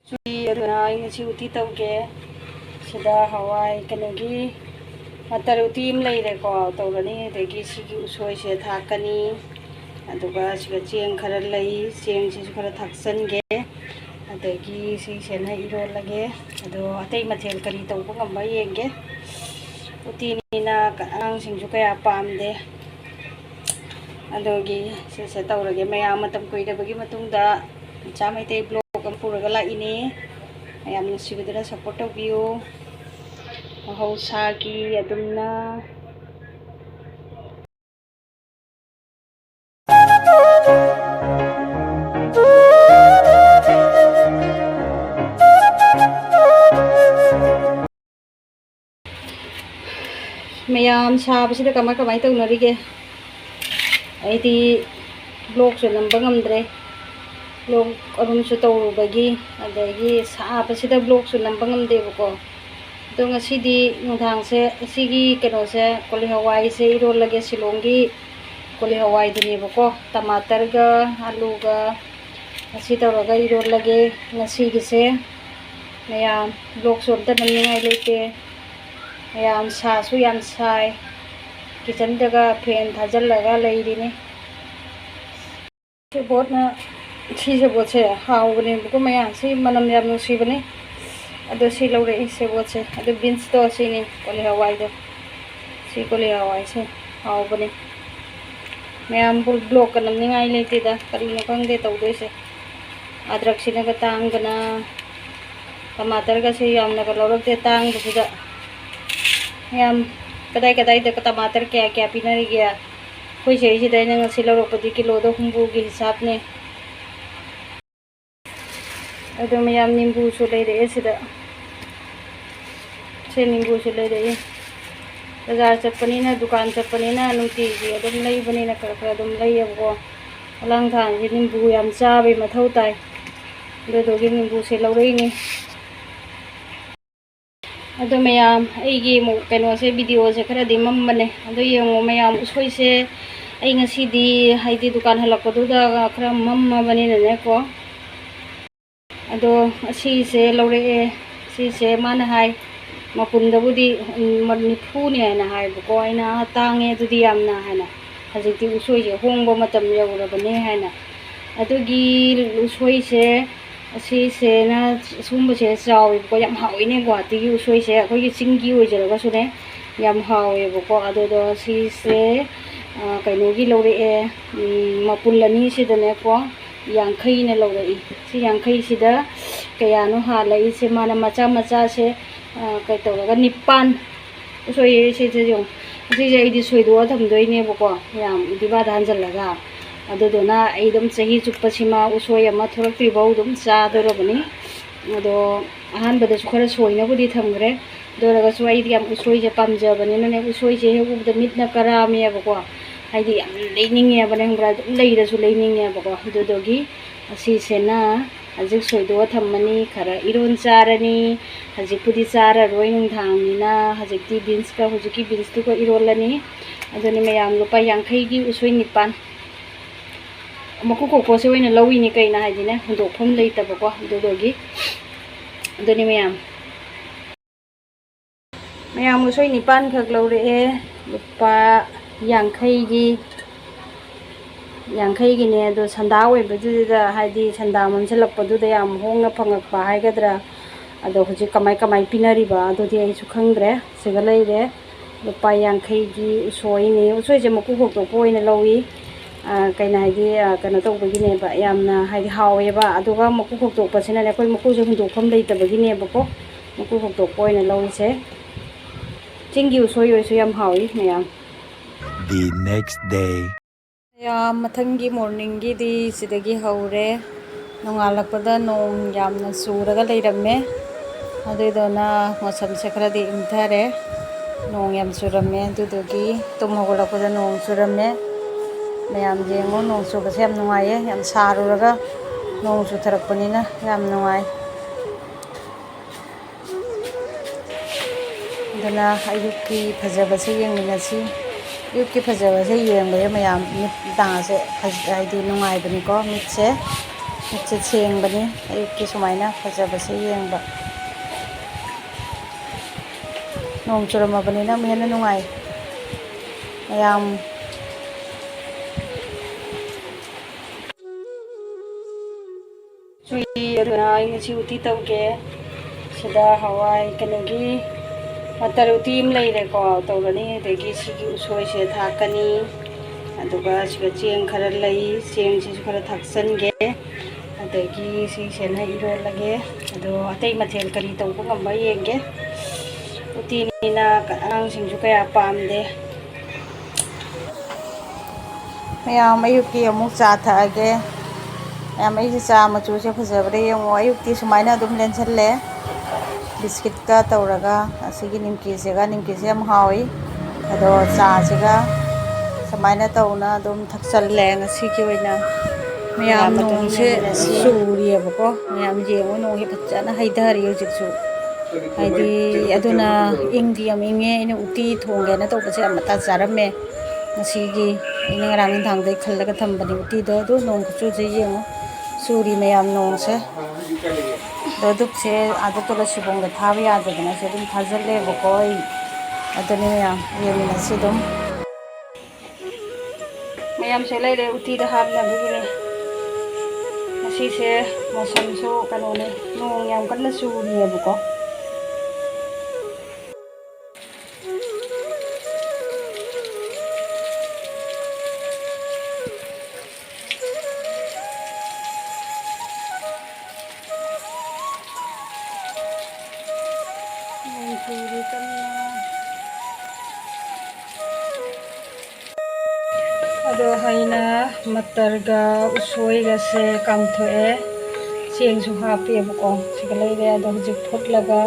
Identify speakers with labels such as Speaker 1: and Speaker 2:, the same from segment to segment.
Speaker 1: ꯑꯩ ꯎꯇꯤ ꯇꯧꯒꯦ ꯁꯤꯗ ꯍꯋꯥꯏ ꯀꯩꯅꯣꯒꯤ ꯃꯇꯔ ꯎꯇꯤ ꯑꯃ ꯂꯩꯔꯦꯀꯣ ꯇꯧꯔꯅꯤ ꯑꯗꯒꯤ ꯁꯤꯒꯤ ꯎꯁꯣꯏꯁꯦ ꯊꯥꯛꯀꯅꯤ ꯑꯗꯨꯒ ꯁꯤꯒ ꯆꯦꯡ ꯈꯔ ꯂꯩ ꯆꯦꯡꯁꯤꯁꯨ ꯈꯔ ꯊꯥꯛꯆꯟꯒꯦ ꯑꯗꯒꯤ ꯁꯤꯁꯦꯅ ꯏꯔꯣꯜꯂꯒꯦ ꯑꯗꯣ ꯑꯇꯩ ꯃꯊꯦꯜ ꯀꯔꯤ ꯇꯧꯕ ꯉꯝꯕ ꯌꯦꯡꯒꯦ ꯎꯇꯤꯅꯤꯅ ꯑꯉꯥꯡꯁꯤꯡꯁꯨ ꯀꯌꯥ ꯄꯥꯝꯗꯦ ꯑꯗꯨꯒꯤ ꯁꯤꯁꯦ ꯇꯧꯔꯒꯦ ꯃꯌꯥꯝ ꯃꯇꯝ ꯀꯨꯏꯔꯕꯒꯤ ꯃꯇꯨꯡꯗ ꯃꯆꯥ ꯃꯩꯇꯩ ꯕ꯭ꯂꯣꯛ ꯑꯃ ꯄꯨꯔꯒ ꯂꯥꯛꯏꯅꯤ ꯃꯌꯥꯝ ꯅꯨꯡꯁꯤꯕꯗꯨꯅ ꯁꯞꯄꯣꯔꯠ ꯇꯧꯕꯤꯌꯨ ꯃꯍꯧꯁꯥꯒꯤ ꯑꯗꯨꯝꯅ ꯃꯌꯥꯝ ꯁꯥꯕꯁꯤꯗ ꯀꯃꯥꯏ ꯇꯧꯅꯔꯤꯒꯦ ꯑꯩꯗꯤ ꯕ꯭ꯂꯣꯛꯁꯨ ꯅꯝꯕ ꯉꯝꯗ꯭ꯔꯦ ꯕ꯭ꯂꯣꯛ ꯑꯍꯨꯝꯁꯨ ꯇꯧꯔꯨꯕꯒꯤ ꯑꯗꯒꯤ ꯁꯥꯕꯁꯤꯗ ꯕ꯭ꯂꯣꯛꯁꯨ ꯅꯝꯕ ꯉꯝꯗꯦꯕꯀꯣ ꯑꯗꯣ ꯉꯁꯤꯗꯤ ꯅꯨꯡꯗꯥꯡꯁꯦ ꯑꯁꯤꯒꯤ ꯀꯩꯅꯣꯁꯦ ꯀꯣꯂꯤ ꯍꯋꯥꯏꯁꯦ ꯏꯔꯣꯜꯂꯒꯦ ꯁꯤꯂꯣꯡꯒꯤ ꯀꯣꯂꯤ ꯍꯋꯥꯏꯗꯨꯅꯦꯕꯀꯣ ꯇꯃꯥꯇꯔꯒ ꯑꯂꯨꯒ ꯑꯁꯤ ꯇꯧꯔꯒ ꯏꯔꯣꯜꯂꯒꯦ ꯉꯁꯤꯒꯤꯁꯦ ꯃꯌꯥꯝ ꯕ꯭ꯂꯣꯛꯁꯨ ꯑꯝꯇ ꯅꯝꯅꯤꯡꯉꯥꯏ ꯂꯩꯇꯦ ꯌꯥꯝ ꯁꯥꯁꯨ ꯌꯥꯝ ꯁꯥꯏ ꯀꯤꯆꯟꯗꯒ ꯐꯦꯟ ꯊꯥꯖꯤꯜꯂꯒ ꯂꯩꯔꯤꯅꯤ ꯁꯦꯕꯣꯠꯅ ꯁꯤ ꯁꯦꯕꯣꯠꯁꯦ ꯍꯥꯎꯕꯅꯦꯕꯀꯣ ꯃꯌꯥꯝ ꯁꯤ ꯃꯅꯝ ꯌꯥꯝ ꯅꯨꯡꯁꯤꯕꯅꯤ ꯑꯗꯣ ꯁꯤ ꯂꯧꯔꯛꯏ ꯁꯦꯕꯣꯠꯁꯦ ꯑꯗꯣ ꯕꯤꯟꯁꯇꯣ ꯁꯤꯅꯤ ꯀꯣꯂꯤ ꯍꯋꯥꯏꯗꯣ ꯁꯤ ꯀꯣꯂꯤ ꯍꯋꯥꯏꯁꯦ ꯍꯥꯎꯕꯅꯤ ꯃꯌꯥꯝ ꯕ꯭ꯂꯣꯛꯀ ꯅꯝꯅꯤꯡꯉꯥꯏ ꯂꯩꯇꯦꯗ ꯀꯔꯤꯅꯣ ꯈꯪꯗꯦ ꯇꯧꯗꯣꯏꯁꯦ ꯑꯗ꯭ꯔꯛꯁꯤꯅꯒ ꯇꯥꯡꯕꯅ ꯇꯃꯥꯇꯔꯒꯁꯦ ꯌꯥꯝꯅꯒ ꯂꯧꯔꯛꯇꯦ ꯇꯥꯡꯕꯁꯤꯗ ꯌꯥꯝ ꯀꯗꯥꯏꯗ ꯇꯃꯥꯇꯔ ꯀꯌꯥ ꯄꯤꯅꯔꯤꯒꯦ ꯑꯩꯈꯣꯏ ꯁꯤꯗꯩꯁꯤꯗ ꯑꯩꯅ ꯉꯁꯤ ꯂꯧꯔꯛꯄꯗꯤ ꯀꯤꯂꯣꯗ 60ꯒꯤ ꯍꯤसाꯕꯅꯦ ꯑꯗꯣ ꯃꯌꯥꯝ ꯅꯤꯝꯕꯨꯁꯨ ꯂꯩꯔꯛꯑꯦ ꯁꯤꯗ ꯁꯤ ꯅꯤꯝꯕꯨꯁꯨ ꯂꯩꯔꯛꯑꯦ ꯕꯖꯥꯔ ꯆꯠꯄꯅꯤꯅ ꯗꯨꯀꯥꯟ ꯆꯠꯄꯅꯤꯅ ꯅꯨꯡꯇꯤꯒꯤ ꯑꯗꯨꯝ ꯂꯩꯕꯅꯤꯅ ꯈꯔ ꯑꯗꯨꯝ ꯂꯩꯌꯦꯕꯀꯣ ꯃꯂꯥꯡꯊꯥꯟꯁꯤ ꯅꯤꯝꯕꯨ ꯌꯥꯝ ꯆꯥꯕꯩ ꯃꯊꯧ ꯇꯥꯏ ꯑꯗꯨꯗꯨꯒꯤ ꯅꯤꯝꯕꯨꯁꯦ ꯂꯧꯔꯛꯏꯅꯤ ꯑꯗꯣ ꯃꯌꯥꯝ ꯑꯩꯒꯤ ꯀꯩꯅꯣꯁꯦ ꯚꯤꯗꯤꯑꯣꯁꯦ ꯈꯔꯗꯤ ꯃꯝꯕꯅꯦ ꯑꯗꯣ ꯌꯦꯡꯉꯣ ꯃꯌꯥꯝ ꯎꯁꯣꯏꯁꯦ ꯑꯩ ꯉꯁꯤꯗꯤ ꯍꯥꯏꯗꯤ ꯗꯨꯀꯥꯟ ꯍꯜꯂꯛꯄꯗꯨꯗ ꯈꯔ ꯃꯝꯃꯕꯅꯤꯅꯅꯦꯀꯣ ꯑꯗꯣ ꯑꯁꯤꯁꯦ ꯂꯧꯔꯛꯑꯦ ꯁꯤꯁꯦ ꯃꯥꯅ ꯍꯥꯏ ꯃꯄꯨꯟꯗꯕꯨꯗꯤ 90ꯅꯤ ꯍꯥꯏꯅ ꯍꯥꯏꯕꯀꯣ ꯑꯩꯅ ꯇꯥꯡꯉꯦ ꯑꯗꯨꯗꯤ ꯌꯥꯝꯅ ꯍꯥꯏꯅ ꯍꯧꯖꯤꯛꯇꯤ ꯎꯁꯣꯏꯁꯦ ꯍꯣꯡꯕ ꯃꯇꯝ ꯌꯧꯔꯕꯅꯦ ꯍꯥꯏꯅ ꯑꯗꯨꯒꯤ ꯎꯁꯣꯏꯁꯦ ꯑꯁꯤꯁꯦꯅ ꯁꯨꯝꯕꯁꯦ ꯆꯥꯎꯋꯦꯕꯀꯣ ꯌꯥꯝ ꯍꯥꯎꯋꯤꯅꯦ ꯒꯨꯋꯥꯍꯥꯇꯤꯒꯤ ꯎꯁꯣꯏꯁꯦ ꯑꯩꯈꯣꯏꯒꯤ ꯆꯤꯡꯒꯤ ꯑꯣꯏꯖꯔꯒꯁꯨꯅꯦ ꯌꯥꯝ ꯍꯥꯎꯋꯦꯕꯀோ ꯑꯗꯨꯗꯣ ꯁꯤꯁꯦ ꯀꯩꯅꯣꯒꯤ ꯂꯧꯔꯛꯑꯦ ꯃꯄꯨꯜ ꯑꯅꯤꯁꯤꯗꯅꯦꯀꯣ 50ꯅ ꯂꯧꯔꯛꯏ ꯁꯤ 50ꯁꯤꯗ ꯀꯌꯥꯅꯣ ꯍꯥꯜꯂꯛꯏꯁꯦ ꯃꯥꯅ ꯃꯆꯥꯁꯦ ꯀꯩ ꯇꯧꯔꯒ 9 ꯎꯁꯣꯏ ꯁꯤꯁꯦ ꯌꯦꯡꯉꯨ ꯁꯤꯁꯦ ꯑꯩꯗꯤ ꯁꯣꯏꯗꯣꯛꯑ ꯊꯝꯗꯣꯏꯅꯦꯕꯀꯣ ꯌꯥꯝ ꯗꯤꯕꯥꯗ ꯍꯟꯖꯜꯂꯒ ꯑꯗꯨꯗꯨꯅ ꯑꯩ ꯑꯗꯨꯝ ꯆꯍꯤ ꯆꯨꯞꯄꯁꯤꯃ ꯎꯁꯣꯏ ꯑꯃ ꯊꯣꯔꯛꯇ꯭ꯔꯤꯐꯥꯎ ꯑꯗꯨم ꯆꯥꯗꯣꯔꯕꯅꯤ ꯑꯗꯣ ꯑꯍꯥꯟꯕꯗꯁꯨ ꯈꯔ ꯁꯣꯏꯅꯕꯨꯗꯤ ꯊꯝꯈ꯭ꯔꯦ ꯑꯗꯨ ꯑꯣꯏꯔꯒꯁꯨ ꯑꯩꯗꯤ ꯌꯥꯝ ꯎꯁꯣꯏꯁꯦ ꯄꯥꯝꯖꯕꯅꯤꯅꯅꯦ ꯎꯁꯣꯏꯁꯦ ꯍꯦꯛ ꯎꯕꯗ ꯃꯤꯠꯅ ꯀꯔꯥꯝꯃꯦꯕꯀꯣ ꯍꯥꯏꯗꯤ ꯌꯥꯝ ꯂꯩꯅꯤꯡꯉꯦꯕꯅꯦ ꯈꯪꯕ꯭ꯔꯥ ꯑꯗꯨꯝ ꯂꯩꯔꯁꯨ ꯂꯩꯅꯤꯡꯉꯦꯕꯀꯣ ꯑꯗꯨꯗꯨꯒꯤ ꯑꯁꯤꯁꯤꯅ ꯍꯧꯖꯤꯛ ꯁꯣꯏꯗꯣꯛꯑ ꯊꯝꯃꯅꯤ ꯈꯔ ꯏꯔꯣꯟ ꯆꯥꯔꯅꯤ ꯍꯧꯖꯤꯛꯄꯨꯗꯤ ꯆꯥꯔꯔꯣꯏ ꯅꯨꯡꯗꯥꯡꯅꯤꯅ ꯍꯧꯖꯤꯛꯇꯤ ꯕꯤꯟꯁꯀ ꯍꯧꯖꯤꯛꯀꯤ ꯕꯤꯟꯁꯇꯨꯒ ꯏꯔꯣꯜꯂꯅꯤ ꯑꯗꯨꯅꯤ ꯃꯌꯥꯝ ꯂꯨꯄꯥ 50ꯒꯤ ꯎꯁꯣꯏ 9 ꯃꯀꯨ ꯀꯣꯛꯄꯁꯦ ꯑꯣꯏꯅ ꯂꯧꯏꯅꯤ ꯀꯩꯅ ꯍꯥꯏꯗꯤꯅꯦ ꯍꯨꯟꯗꯣꯛꯐꯝ ꯂꯩꯇꯕꯀꯣ ꯑꯗꯨꯗꯨꯒꯤ ꯑꯗꯨꯅꯤ ꯃꯌꯥꯝ ꯎꯁꯣꯏ 9 ꯈꯛ ꯂꯧꯔꯛꯑꯦ ꯂꯨꯄꯥ 50ꯒꯤꯅꯦ ꯑꯗꯣ ꯁꯟꯗꯥ ꯑꯣꯏꯕꯗꯨꯗ ꯍꯥꯏꯗꯤ ꯁꯟꯗꯥ ꯃꯟꯁꯤꯜꯂꯛꯄꯗꯨꯗ ꯌꯥꯝ ꯍꯣꯡꯅ ꯐꯪꯉꯛꯄ ꯍꯥꯏꯒꯗ꯭ꯔꯥ ꯑꯗꯣ ꯍꯧꯖꯤꯛ ꯀꯃꯥꯏ ꯄꯤꯅꯔꯤꯕ ꯑꯗꯨꯗꯤ ꯑꯩꯁꯨ ꯈꯪꯗ꯭ꯔꯦ ꯁꯤꯒ ꯂꯩꯔꯦ ꯂꯨꯄꯥ 50ꯒꯤ ꯎꯁꯣꯏꯅꯤ ꯎꯁꯣꯏꯁꯦ ꯃꯀꯨ ꯈꯣꯛꯇꯣꯛꯄ ꯑꯣꯏꯅ ꯂꯧꯏ ꯀꯩꯅꯣ ꯍꯥꯏꯗꯤ ꯀꯩꯅꯣ ꯇꯧꯕꯒꯤꯅꯦꯕ ꯌꯥꯝꯅ ꯍꯥꯏꯗꯤ ꯍꯥꯎꯋꯦꯕ ꯑꯗꯨꯒ ꯃꯀꯨ ꯈꯣꯛꯇꯣꯛꯄꯁꯤꯅꯅꯦ ꯑꯩꯈꯣꯏ ꯃꯀꯨꯁꯦ ꯍꯨꯟꯗꯣꯛꯐꯝ ꯂꯩꯇꯕꯒꯤꯅꯦꯕꯀꯣ ꯃꯀꯨ ꯈꯣꯛꯇꯣꯛꯄ ꯑꯣꯏꯅ ꯂꯧꯔꯤꯁꯦ ꯆꯤꯡꯒꯤ ꯎꯁꯣꯏ ꯑꯣꯏꯔꯁꯨ ꯌꯥꯝ ꯍꯥꯎꯏ ꯃꯌꯥꯝ
Speaker 2: The next day.
Speaker 1: ꯃꯊꯪꯒꯤ ꯃꯣꯔꯅꯤꯡꯒꯤꯗꯤ ꯁꯤꯗꯒꯤ ꯍꯧꯔꯦ ꯅꯣꯡꯉꯥꯜꯂꯛꯄꯗ ꯅꯣꯡ ꯌꯥꯝꯅ ꯆꯨꯔꯒ ꯂꯩꯔꯝꯃꯦ ꯑꯗꯨꯏꯗꯨꯅ ꯃꯣꯁꯝꯁꯦ ꯈꯔꯗꯤ ꯏꯪꯊꯔꯦ ꯅꯣꯡ ꯌꯥꯝ ꯆꯨꯔꯝꯃꯦ ꯑꯗꯨꯗꯨꯒꯤ ꯇꯨꯝ ꯍꯧꯒꯠꯂꯛꯄꯗ ꯅꯣꯡ ꯆꯨꯔꯝꯃꯦ ꯃꯌꯥꯝ ꯌꯦꯡꯉꯣ ꯅꯣꯡ ꯆꯨꯕꯁꯦ ꯌꯥꯝ ꯅꯨꯡꯉꯥꯏꯌꯦ ꯌꯥꯝ ꯁꯥꯔꯨꯔꯒ ꯅꯣꯡ ꯆꯨꯊꯔꯛꯄꯅꯤꯅ ꯌꯥꯝ ꯅꯨꯡꯉꯥꯏ ꯑꯗꯨꯅ ꯑꯌꯨꯛꯀꯤ ꯐꯖꯕꯁꯦ ꯌꯦꯡꯃꯤꯟꯅꯁꯤ ꯑꯌꯨꯛꯀꯤ ꯐꯖꯕꯁꯦ ꯌꯦꯡꯕꯁꯦ ꯃꯌꯥꯝ ꯃꯤꯠ ꯇꯥꯡꯁꯦ ꯍꯥꯏꯗꯤ ꯅꯨꯡꯉꯥꯏꯕꯅꯤꯀꯣ ꯃꯤꯠꯁꯦ ꯃꯆꯠ ꯁꯦꯡꯕꯅꯤ ꯑꯌꯨꯛꯀꯤ ꯁꯨꯃꯥꯏꯅ ꯐꯖꯕꯁꯦ ꯌꯦꯡꯕ ꯅꯣꯡ ꯆꯨꯔꯝꯃꯕꯅꯤꯅ ꯍꯦꯟꯅ ꯅꯨꯡꯉꯥꯏ ꯃꯌꯥꯝ ꯑꯗꯨꯅ ꯑꯩ ꯉꯁꯤ ꯎꯇꯤ ꯇꯧꯒꯦ ꯁꯤꯗ ꯍꯋꯥꯏ ꯀꯩꯅꯣꯒꯤ ꯃꯇꯔ ꯎꯇꯤ ꯑꯃ ꯂꯩꯔꯦꯀꯣ ꯇꯧꯔꯅꯤ ꯑꯗꯒꯤ ꯁꯤꯒꯤ ꯎꯁꯣꯏꯁꯦ ꯊꯥꯛꯀꯅꯤ ꯑꯗꯨꯒ ꯁꯤꯒ ꯆꯦꯡ ꯈꯔ ꯂꯩ ꯆꯦꯡꯁꯤꯁꯨ ꯈꯔ ꯊꯥꯛꯆꯟꯒꯦ ꯑꯗꯒꯤ ꯁꯤꯁꯦꯅ ꯏꯔꯣꯜꯂꯒꯦ ꯑꯗꯣ ꯑꯇꯩ ꯃꯊꯦꯜ ꯀꯔꯤ ꯇꯧꯕ ꯉꯝꯕ ꯌꯦꯡꯒꯦ ꯎꯇꯤꯅꯤꯅ ꯑꯉꯥꯡꯁꯤꯡꯁꯨ ꯀꯌꯥ ꯄꯥꯝꯗꯦ ꯃꯌꯥꯝ ꯑꯌꯨꯛꯀꯤ ꯑꯃꯨꯛ ꯆꯥ ꯊꯛꯑꯒꯦ ꯃꯌꯥꯝ ꯑꯩꯁꯦ ꯆꯥ ꯃꯆꯨꯁꯦ ꯐꯖꯕ꯭ꯔꯥ ꯌꯦꯡꯉꯣ ꯑꯌꯨꯛꯇꯤ ꯁꯨꯃꯥꯏꯅ ꯑꯗꯨꯝ ꯂꯦꯟꯁꯜꯂꯦ ꯕꯤꯁꯀꯤꯠꯀ ꯇꯧꯔꯒ ꯑꯁꯤꯒꯤ ꯅꯤꯝꯀꯤꯁꯦ ꯌꯥꯝ ꯍꯥꯎꯏ ꯑꯗꯣ ꯆꯥꯁꯤꯒ ꯁꯨꯃꯥꯏꯅ ꯇꯧꯅ ꯑꯗꯨꯝ ꯊꯛꯆꯜꯂꯦ ꯉꯁꯤꯒꯤ ꯑꯣꯏꯅ ꯃꯌꯥꯝ ꯅꯣꯡꯁꯦ ꯆꯨꯔꯤꯑꯕꯀꯣ ꯃꯌꯥꯝ ꯌꯦꯡꯉꯣ ꯅꯣꯡꯁꯦ ꯐꯖꯅ ꯍꯩꯊꯔꯤ ꯍꯧꯖꯤꯛꯁꯨ ꯍꯥꯏꯗꯤ ꯑꯗꯨꯅ ꯏꯪꯗꯤ ꯌꯥꯝ ꯏꯪꯉꯦ ꯑꯩꯅ ꯎꯇꯤ ꯊꯣꯡꯒꯦꯅ ꯇꯧꯕꯁꯦ ꯑꯃꯇ ꯆꯥꯔꯝꯃꯦ ꯉꯁꯤꯒꯤ ꯑꯩꯅ ꯉꯔꯥꯡ ꯅꯨꯡꯗꯥꯡꯗꯩ ꯈꯜꯂꯒ ꯊꯝꯕꯅꯤ ꯎꯇꯤꯗꯣ ꯑꯗꯨ ꯅꯣꯡ ꯈꯨꯆꯨꯁꯦ ꯌꯦꯡꯉꯣ ꯆꯨꯔꯤ ꯃꯌꯥꯝ ꯅꯣꯡꯁꯦ ꯑꯗꯣ ꯗꯨꯛꯁꯦ ꯑꯥꯗ ꯇꯨꯂꯁꯤꯕꯣꯡꯗ ꯊꯥꯕ ꯌꯥꯗꯗꯅ ꯁꯤ ꯑꯗꯨꯝ ꯊꯥꯖꯤꯜꯂꯦꯕꯀꯣ ꯑꯩ ꯑꯗꯨꯅꯤ ꯃꯌꯥꯝ ꯌꯦꯡꯃꯤꯟꯅꯁꯤ ꯑꯗꯨꯝ ꯃꯌꯥꯝꯁꯦ ꯂꯩꯔꯦ ꯎꯇꯤꯗ ꯍꯥꯞꯅꯕꯒꯤꯅꯦ ꯉꯁꯤꯁꯦ ꯃꯣꯁꯝꯁꯨ ꯀꯩꯅꯣꯅꯦ ꯅꯣꯡ ꯌꯥꯝ ꯀꯟꯅ ꯆꯨꯔꯤꯑꯕꯀꯣ ꯑꯗꯣ ꯑꯩꯅ ꯃꯇꯔꯒ ꯎꯁꯣꯏꯒꯁꯦ ꯀꯥꯝꯊꯣꯛꯑꯦ ꯆꯦꯡꯁꯨ ꯍꯥꯞꯄꯦꯕꯀꯣ ꯁꯤꯒ ꯂꯩꯔꯦ ꯑꯗꯣ ꯍꯧꯖꯤꯛ ꯐꯨꯠꯂꯒ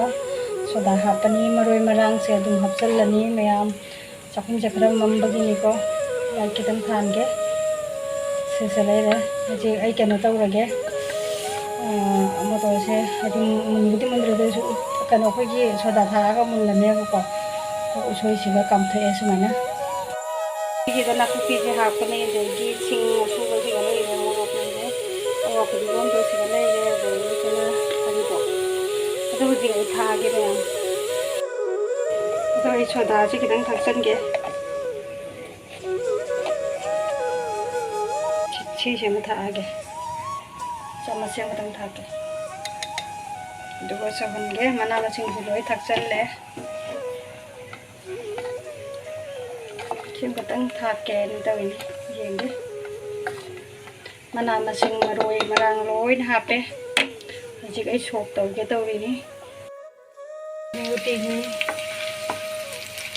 Speaker 1: ꯁꯣꯗꯥ ꯍꯥꯞꯄꯅꯤ ꯃꯔꯣꯏ ꯃꯔꯥꯡꯁꯦ ꯑꯗꯨꯝ ꯍꯥꯞꯆꯜꯂꯅꯤ ꯃꯌꯥꯝ ꯆꯥꯛꯈꯨꯝꯁꯦ ꯈꯔ ꯃꯝꯕꯒꯤꯅꯤꯀꯣ ꯂꯥꯏꯠ ꯈꯤꯇꯪ ꯊꯥꯟꯒꯦ ꯁꯤꯁꯦ ꯂꯩꯔꯦ ꯍꯧꯖꯤꯛ ꯑꯩ ꯀꯩꯅꯣ ꯇꯧꯔꯒꯦ ꯃꯣꯇꯣꯔꯁꯦ ꯍꯥꯏꯗꯤ ꯃꯨꯟꯕꯨꯗꯤ ꯃꯨꯟꯗ꯭ꯔꯗꯁꯨ ꯀꯩꯅꯣ ꯑꯩꯈꯣꯏꯒꯤ ꯁꯣꯗꯥ ꯊꯥꯛꯑꯒ ꯃꯨꯜꯂꯅꯦꯕꯀꯣ ꯎꯁꯣꯏꯁꯤꯒ ꯀꯥꯝꯊꯣꯛꯑꯦ ꯁꯨꯃꯥꯏꯅ ꯁꯤꯒꯤꯗ ꯅꯥꯀꯨꯞꯄꯤꯁꯦ ꯍꯥꯞꯀꯅꯤ ꯑꯗꯒꯤ ꯁꯤꯡ ꯑꯁꯨꯕꯁꯤꯒ ꯂꯩꯔꯦ ꯃꯣꯔꯣꯛ ꯂꯩꯔꯦ ꯑꯋꯥ ꯐꯗꯤꯒꯣꯝꯗꯣ ꯁꯤꯒ ꯂꯩꯔꯦ ꯑꯗꯒꯤ ꯀꯩꯅꯣ ꯀꯔꯤꯗꯣ ꯑꯗꯣ ꯍꯧꯖꯤꯛ ꯑꯩ ꯊꯥꯛꯑꯒꯦ ꯃꯌꯥꯝ ꯑꯗꯣ ꯑꯩ ꯁꯣꯗꯥꯁꯦ ꯈꯤꯇꯪ ꯊꯥꯛꯆꯟꯒꯦ ꯁꯤꯁꯦ ꯑꯃ ꯊꯥꯛꯑꯒꯦ ꯆꯥꯃꯁ ꯑꯃꯇꯪ ꯊꯥꯛꯀꯦ ꯑꯗꯨꯒ ꯁꯧꯍꯟꯒꯦ ꯃꯅꯥ ꯃꯁꯤꯡꯁꯨ ꯂꯣꯏ ꯊꯥꯛꯆꯜꯂꯦ ꯁꯤꯃ ꯈꯛꯇꯪ ꯊꯥꯛꯀꯦꯅ ꯇꯧꯏꯅꯤ ꯌꯦꯡꯒꯦ ꯃꯅꯥ ꯃꯁꯤꯡ ꯃꯔꯣꯏ ꯃꯔꯥꯡ ꯂꯣꯏꯅ ꯍꯥꯞꯄꯦ ꯍꯧꯖꯤꯛ ꯑꯩ ꯁꯣꯛ ꯇꯧꯒꯦ ꯇꯧꯔꯤꯅꯤ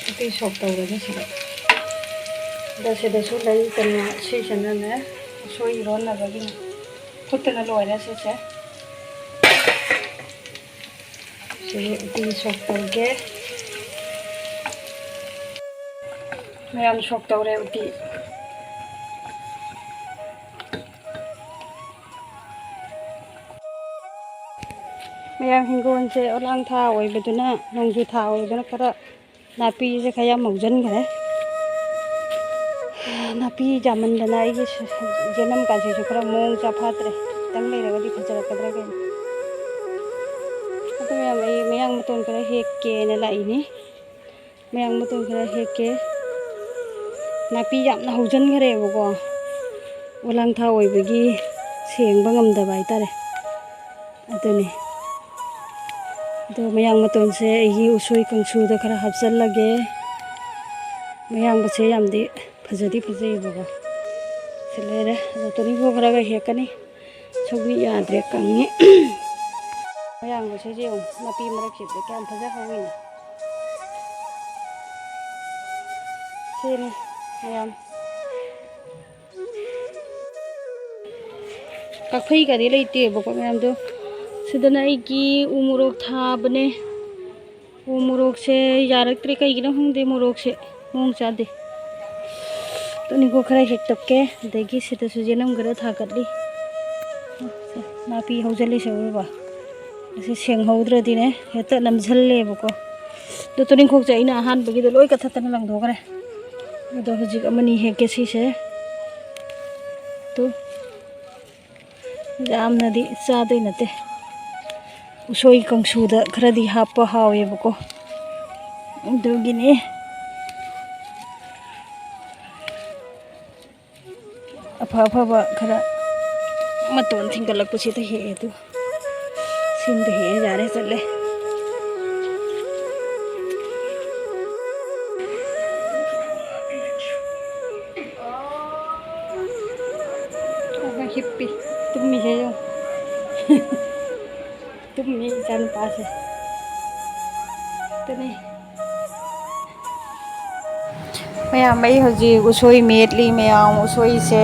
Speaker 1: ꯎꯇꯤ ꯁꯣꯛ ꯇꯧꯔꯅꯤ ꯁꯤꯗ ꯑꯗ ꯁꯤꯗꯁꯨ ꯂꯩ ꯀꯩꯅꯣ ꯁꯤꯁꯤꯅꯅꯦ ꯎꯁꯣꯏ ꯏꯔꯣꯟꯅꯕꯒꯤꯅꯤ ꯐꯨꯠꯇꯅ ꯂꯣꯏꯔꯦ ꯁꯤꯁꯦ ꯁꯤ ꯎꯇꯤ ꯁꯣꯛ ꯇꯧꯒꯦ ꯃꯌꯥꯝ ꯁꯣꯛ ꯇꯧꯔꯦ ꯎꯇꯤ ꯃꯌꯥꯝ ꯍꯤꯡꯒꯣꯜꯁꯦ ꯑꯣꯂꯥꯡ ꯊꯥ ꯑꯣꯏꯕꯗꯨꯅ ꯅꯣꯡꯖꯨ ꯊꯥ ꯑꯣꯏꯕꯗꯨꯅ ꯈꯔ ꯅꯥꯄꯤꯁꯦ ꯈꯔ ꯌꯥꯝ ꯍꯧꯖꯤꯟꯈ꯭ꯔꯦ ꯅꯥꯄꯤ ꯌꯥꯝꯃꯟꯗꯅ ꯑꯩꯒꯤ ꯌꯦꯅꯝꯀꯥꯁꯤꯁꯨ ꯈꯔ ꯃꯑꯣꯡ ꯆꯥꯐꯥꯠꯇ꯭ꯔꯦ ꯈꯤꯇꯪ ꯂꯩꯔꯒꯗꯤ ꯐꯖꯔꯛꯀꯗ꯭ꯔꯥ ꯀꯩꯅꯣ ꯑꯗꯨ ꯃꯌꯥꯝ ꯑꯩ ꯃꯌꯥꯡ ꯃꯇꯣꯟ ꯈꯔ ꯍꯦꯛꯀꯦꯅ ꯂꯥꯛꯏꯅꯤ ꯃꯌꯥꯡ ꯃꯇꯣꯟ ꯈꯔ ꯍꯦꯛꯀꯦ ꯅꯥꯄꯤ ꯌꯥꯝꯅ ꯍꯧꯖꯤꯟꯈ꯭ꯔꯦꯕꯀꯣ ꯑꯣꯂꯥꯡ ꯊꯥ ꯑꯣꯏꯕꯒꯤ ꯁꯦꯡꯕ ꯉꯝꯗꯕ ꯍꯥꯏꯇꯥꯔꯦ ꯑꯗꯨꯅꯤ ꯑꯗꯣ ꯃꯌꯥꯡ ꯃꯇꯣꯟꯁꯦ ꯑꯩꯒꯤ ꯎꯁꯣꯏ ꯀꯥꯡꯁꯨꯗ ꯈꯔ ꯍꯥꯞꯆꯜꯂꯒꯦ ꯃꯌꯥꯡꯕꯁꯦ ꯌꯥꯝꯗꯤ ꯐꯖꯩꯌꯦꯕꯀꯣ ꯁꯤ ꯂꯩꯔꯦ ꯑꯗꯣ ꯇꯣꯅꯤꯡꯈꯣꯛ ꯈꯔꯒ ꯍꯦꯛꯀꯅꯤ ꯁꯧꯒ꯭ꯔꯤ ꯌꯥꯗ꯭ꯔꯦ ꯀꯪꯉꯤ ꯃꯌꯥꯡꯕꯁꯦ ꯌꯦꯡꯉꯨ ꯅꯥꯄꯤ ꯃꯔꯛꯁꯤꯗ ꯀꯌꯥꯝ ꯐꯖꯍꯧꯋꯤꯅꯦ ꯁꯤꯅꯤ ꯃꯌꯥꯝ ꯀꯥꯐꯩꯒꯗꯤ ꯂꯩꯇꯦꯕꯀꯣ ꯃꯌꯥꯝꯗꯣ ꯁꯤꯗꯅ ꯑꯩꯒꯤ ꯎ ꯃꯣꯔꯣꯛ ꯊꯥꯕꯅꯦ ꯎ ꯃꯣꯔꯣꯛꯁꯦ ꯌꯥꯔꯛꯇ꯭ꯔꯦ ꯀꯩꯒꯤꯅꯣ ꯈꯪꯗꯦ ꯃꯣꯔꯣꯛꯁꯦ ꯃꯑꯣꯡ ꯆꯥꯗꯦ ꯇꯣꯅꯤꯡꯈꯣꯛ ꯈꯔ ꯍꯦꯛꯇꯣꯛꯀꯦ ꯑꯗꯒꯤ ꯁꯤꯗꯁꯨ ꯌꯦꯅꯝ ꯈꯔ ꯊꯥꯒꯠꯂꯤ ꯅꯥꯄꯤ ꯍꯧꯖꯤꯜꯂꯤꯁꯦ ꯎꯔꯕ ꯑꯁꯤ ꯁꯦꯡꯍꯧꯗ꯭ꯔꯗꯤꯅꯦ ꯍꯦꯛꯇ ꯅꯝꯁꯤꯜꯂꯦꯕꯀꯣ ꯑꯗꯣ ꯇꯣꯅꯤꯡꯈꯣꯛꯁꯦ ꯑꯩꯅ ꯑꯍꯥꯟꯕꯒꯤꯗꯣ ꯂꯣꯏ ꯀꯛꯊꯠꯇꯅ ꯂꯪꯊꯣꯛꯈ꯭ꯔꯦ ꯑꯗꯣ ꯍꯧꯖꯤꯛ ꯑꯃꯅꯤ ꯍꯦꯛꯀꯦ ꯁꯤꯁꯦ ꯌꯥꯝꯅꯗꯤ ꯆꯥꯗꯣꯏ ꯅꯠꯇꯦ ꯎꯁꯣꯏ ꯀꯥꯡꯁꯨꯗ ꯈꯔꯗꯤ ꯍꯥꯞꯄ ꯍꯥꯎꯋꯦꯕꯀꯣ ꯑꯗꯨꯒꯤꯅꯦ ꯑꯐꯕ ꯈꯔ ꯃꯇꯣꯟ ꯊꯤꯡꯒꯠꯂꯛꯄꯁꯤꯗ ꯍꯦꯛꯑꯦ ꯑꯗꯨ ꯁꯤꯡꯗ ꯍꯦꯛꯑꯦ ꯌꯥꯔꯦ ꯆꯠꯂꯦ ꯍꯤꯞꯄꯤ ꯇꯨꯝꯃꯤꯁꯦ ꯌꯦꯡꯉꯨ ꯇꯨꯝꯃꯤ ꯏꯆꯥ ꯅꯨꯄꯥꯁꯦ ꯑꯗꯨꯅꯤ ꯃꯌꯥꯝ ꯑꯩ ꯍꯧꯖꯤꯛ ꯎꯁꯣꯏ ꯃꯦꯠꯂꯤ ꯃꯌꯥꯝ ꯎꯁꯣꯏꯁꯦ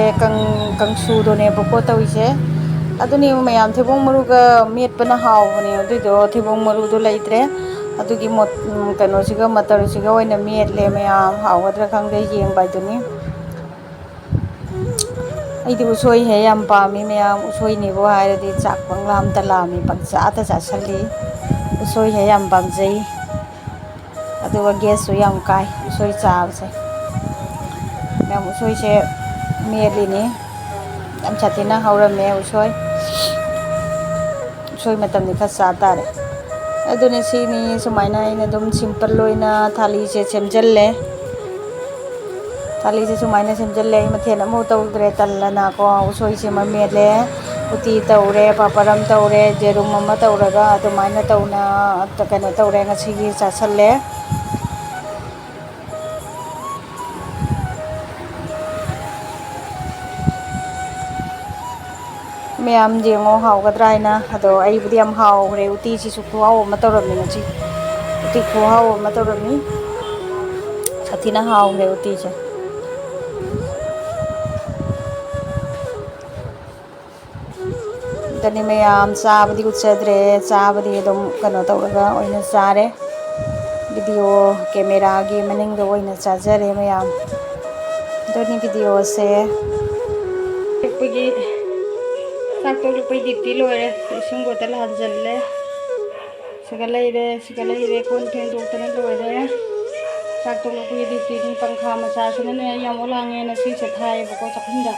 Speaker 1: ꯀꯥꯡꯁꯨꯗꯣꯅꯦꯕꯀꯣ ꯇꯧꯔꯤꯁꯦ ꯑꯗꯨꯅꯦꯕ ꯃꯌꯥꯝ ꯊꯩꯕꯣꯡ ꯃꯔꯨꯒ ꯃꯦꯠꯄꯅ ꯍꯥꯎꯕꯅꯦ ꯑꯗꯨꯏꯗꯣ ꯊꯩꯕꯣꯡ ꯃꯔꯨꯗꯣ ꯂꯩꯇ꯭ꯔꯦ ꯑꯗꯨꯒꯤ ꯀꯩꯅꯣꯁꯤꯒ ꯃꯇꯔꯁꯤꯒ ꯑꯣꯏꯅ ꯃꯦꯠꯂꯦ ꯃꯌꯥꯝ ꯍꯥꯎꯒꯗ꯭ꯔꯥ ꯈꯪꯗꯦ ꯌꯦꯡꯕ ꯍꯥꯏꯗꯨꯅꯤ ꯑꯩꯗꯤ ꯎꯁꯣꯏ ꯍꯦꯛ ꯌꯥꯝ ꯄꯥꯝꯃꯤ ꯃꯌꯥꯝ ꯎꯁꯣꯏꯅꯦꯕꯨ ꯍꯥꯏꯔꯗꯤ ꯆꯥꯛ ꯄꯪꯂꯥꯝꯇ ꯂꯥꯝꯃꯤ ꯄꯪꯆꯥꯗ ꯆꯥꯁꯜꯂꯤ ꯎꯁꯣꯏ ꯍꯦꯛ ꯌꯥꯝ ꯄꯥꯝꯖꯩ ꯑꯗꯨꯒ ꯒꯦꯁꯁꯨ ꯌꯥꯝ ꯀꯥꯏ ꯎꯁꯣꯏ ꯆꯥꯕꯁꯦ ꯃꯌꯥꯝ ꯎꯁꯣꯏꯁꯦ ꯃꯦꯠꯂꯤꯅꯤ ꯌꯥꯝ ꯁꯥꯊꯤꯅ ꯍꯧꯔꯝꯃꯦ ꯎꯁꯣꯏ ꯃꯇꯝꯗꯤ ꯈꯔ ꯆꯥ ꯇꯥꯔꯦ ꯑꯗꯨꯅꯤ ꯁꯤꯅꯤ ꯁꯨꯃꯥꯏꯅ ꯑꯩꯅ ꯑꯗꯨꯝ ꯁꯤꯝꯄꯜ ꯑꯣꯏꯅ ꯊꯥꯂꯤꯁꯦ ꯁꯦꯝꯖꯜꯂꯦ ꯊꯥꯂꯤꯁꯦ ꯁꯨꯃꯥꯏꯅ ꯁꯦꯝꯖꯜꯂꯦ ꯑꯩ ꯃꯊꯦꯜ ꯑꯃꯐꯥꯎ ꯇꯧꯗ꯭ꯔꯦ ꯇꯜꯂꯅꯀꯣ ꯎꯁꯣꯏꯁꯤꯃ ꯃꯦꯠꯂꯦ ꯎꯇꯤ ꯇꯧꯔꯦ ꯄꯥꯄꯔ ꯑꯃ ꯇꯧꯔꯦ ꯌꯦꯔꯨꯝ ꯑꯃ ꯇꯧꯔꯒ ꯑꯗꯨꯃꯥꯏꯅ ꯀꯩꯅꯣ ꯇꯧꯔꯦ ꯉꯁꯤꯒꯤ ꯆꯥꯁꯜꯂꯦ ꯃꯌꯥꯝ ꯌꯦꯡꯉꯣ ꯍꯥꯎꯒꯗ꯭ꯔꯥ ꯍꯥꯏꯅ ꯑꯗꯣ ꯑꯩꯕꯨꯗꯤ ꯌꯥꯝ ꯍꯥꯎꯈ꯭ꯔꯦ ꯎꯇꯤꯁꯤꯁꯨ ꯈꯨꯍꯥꯎ ꯑꯃ ꯇꯧꯔꯝꯃꯤ ꯉꯁꯤ उती खुहाव मतरमी साथीना हाव है उती से दनी में आम चाबदी उच्चद्रे चाबदी एकदम कनो तौरगा ओइना चारे वीडियो कैमरा की मनिंग ओइना चाजरे मयाम दनी वीडियो से चाक तोलुपई डिप्टी लोरे इसिंग बोतल हाजल्ले सिगलैरे कोन फेंदोक्तना लोरे चाक तोलुपई डिप्टी नि पंखा मचासने याम ओलांगे न सिसे थायबको चखुंदा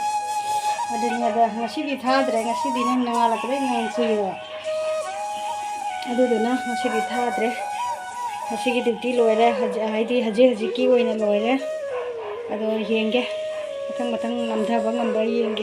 Speaker 1: अदनी अदा ngasibi thadre ngasibi ne nangalakre ngang suyo aduduna ngasibi thadre ngasigi duty loire haidi haji ki oina loire ado yenge mathang namthaba ngamba yenge